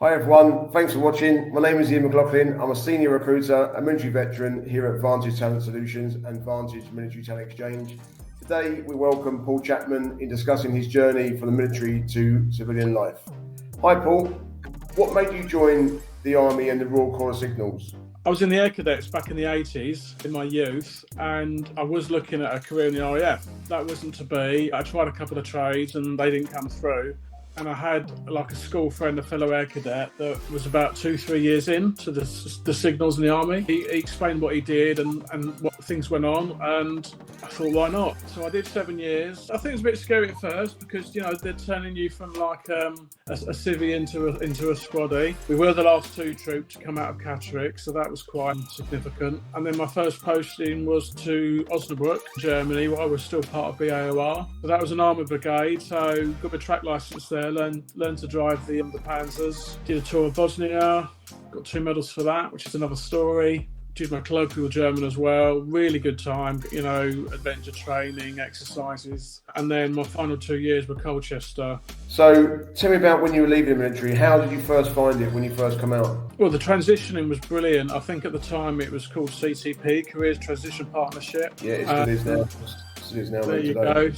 Hi everyone, thanks for watching. My name is McLoughlin. I'm a senior recruiter, a military veteran here at Vantage Talent Solutions and Vantage Military Talent Exchange. Today we welcome Paul Chapman in discussing his journey from the military to civilian life. Hi Paul, what made you join the Army and the Royal Corps of Signals? I was in the Air Cadets back in the 80s in my youth, and I was looking at a career in the RAF. That wasn't to be. I tried a couple of trades and they didn't come through. And I had like a school friend, a fellow Air Cadet, that was about 2-3 years into the signals in the Army. He explained what he did and what things went on, and I thought, why not? So I did 7 years. I think it was a bit scary at first because, you know, they're turning you from like a civvy into a squaddy. We were the last two troops to come out of Catterick, so that was quite significant. And then my first posting was to Osnabrück, Germany, where I was still part of BAOR. So that was an armoured brigade, so got my track licence there. Learned to drive the Panzers. Did a tour of Bosnia, got 2 medals for that, which is another story. Did my colloquial German as well. Really good time, you know, adventure training, exercises. And then my final 2 years were Colchester. So tell me about when you were leaving the military. How did you first find it when you first come out? Well, the transitioning was brilliant. I think at the time it was called CTP, Careers Transition Partnership. Yeah, it still is now. It is now. There you go.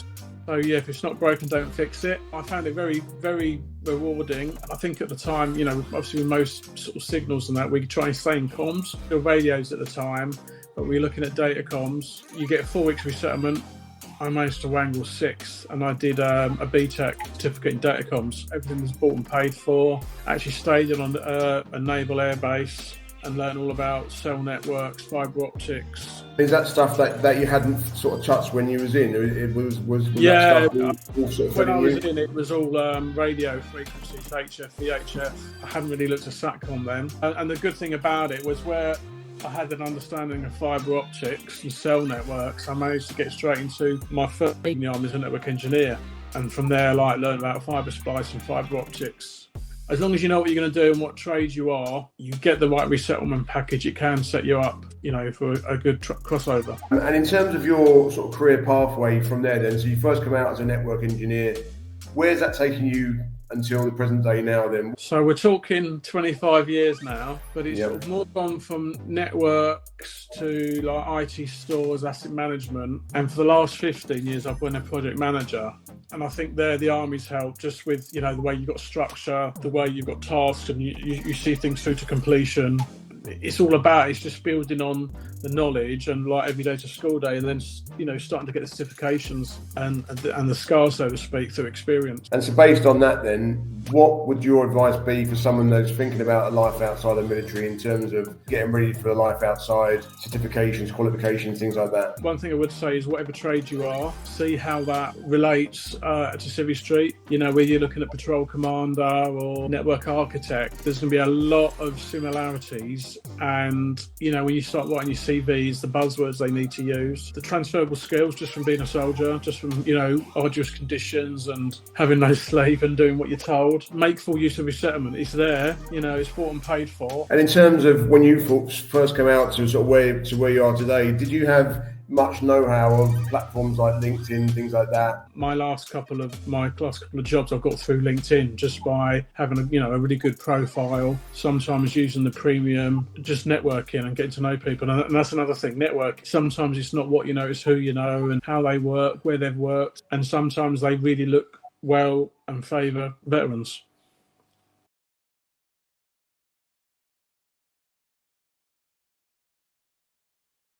So yeah, if it's not broken, don't fix it. I found it very, very rewarding. I think at the time, you know, obviously with most sort of signals and that, we could try and stay in comms. There were radios at the time, but we were looking at data comms. You get 4 weeks resettlement. I managed to wangle 6, and I did a BTEC certificate in data comms. Everything was bought and paid for. Actually stayed on a naval air base and learned all about cell networks, fibre optics. Is that stuff that you hadn't sort of touched when you was in? It was yeah, that stuff all sort of when I was in, it was all radio frequencies, HF, VHF. I hadn't really looked at SATCOM then. And the good thing about it was where I had an understanding of fibre optics and cell networks, I managed to get straight into my first in the Army as a network engineer. And from there, like, learn about fibre splicing, fibre optics. As long as you know what you're going to do and what trade you are, you get the right resettlement package, it can set you up, you know, for a good crossover. And in terms of your sort of career pathway from there then, so you first come out as a network engineer, where's that taking you until the present day now then? So we're talking 25 years now, but it's sort of more gone from networks to like IT stores, asset management. And for the last 15 years, I've been a project manager. And I think there the Army's helped just with, you know, the way you've got structure, the way you've got tasks, and you see things through to completion. It's all about, it's just building on the knowledge and like every day to school day, and then, you know, starting to get the certifications and the scars, so to speak, through experience. And so based on that then, what would your advice be for someone that's thinking about a life outside the military in terms of getting ready for a life outside, certifications, qualifications, things like that? One thing I would say is whatever trade you are, see how that relates to Civvy Street. You know, whether you're looking at patrol commander or network architect, there's going to be a lot of similarities. And, you know, when you start writing your CVs, the buzzwords they need to use, the transferable skills just from being a soldier, just from, you know, arduous conditions and having no sleep and doing what you're told. Make full use of resettlement. It's there, you know, it's bought and paid for. And in terms of when you first came out to sort of where you are today, did you have much know-how of platforms like LinkedIn, things like that? My last couple of jobs I've got through LinkedIn just by having a really good profile, sometimes using the premium, just networking and getting to know people. And that's another thing, network. Sometimes it's not what you know, it's who you know and how they work, where they've worked. And sometimes they really look well and favour veterans.